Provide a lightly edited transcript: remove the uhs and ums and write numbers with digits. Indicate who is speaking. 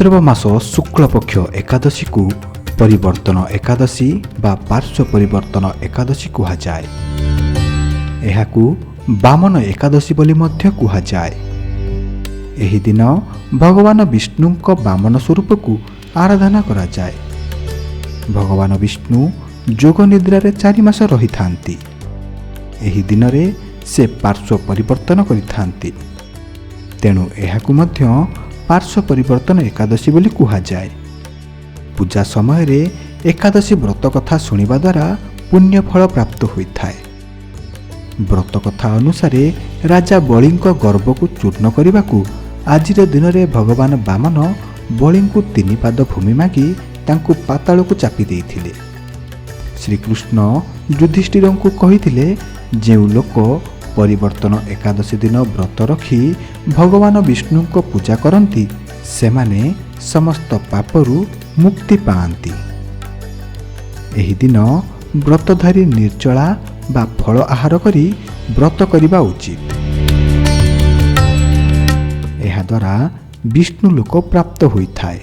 Speaker 1: भाद्रव मास शुक्लपक्ष एकादशी को परिवर्तन एकादशी बा पार्श्व परिवर्तन एकादशी कुहाଯାଏ। एहाकू बामन एकादशी बोली मध्य कुहाଯାए। एही दिन भगवान विष्णुक बामन स्वरूप को आराधना करा जाए। भगवान विष्णु जोग निद्रारे 4 मास रही थांती। एही दिन रे से पार्श्व परिवर्तन करिथांती। तेणु एहाकू मध्य पार्श्व परिवर्तन एकादशी बोली कुहाଯାଏ। पूजा समय रे एकादशी व्रत कथा सुनिबा द्वारा पुण्य फल प्राप्त होइथाए। व्रत कथा अनुसार राजा बलिंक गर्भ को चूर्ण करने आजिर दिन में भगवान बामन बलि को 3 पाद भूमि मागी तांकु पाताल को चापी देइथिले। श्रीकृष्ण युधिष्ठिर को कहिथिले जेउ लोक परिवर्तन एकादशी दिन व्रत रखी भगवान विष्णु को पूजा करती सेमाने समस्त पापरू मुक्ति पाआंती। एही दिन व्रतधारी निर्जला बा फल आहार करी व्रत करिबा उचित। एहा द्वारा विष्णु लोक प्राप्त होइथाए।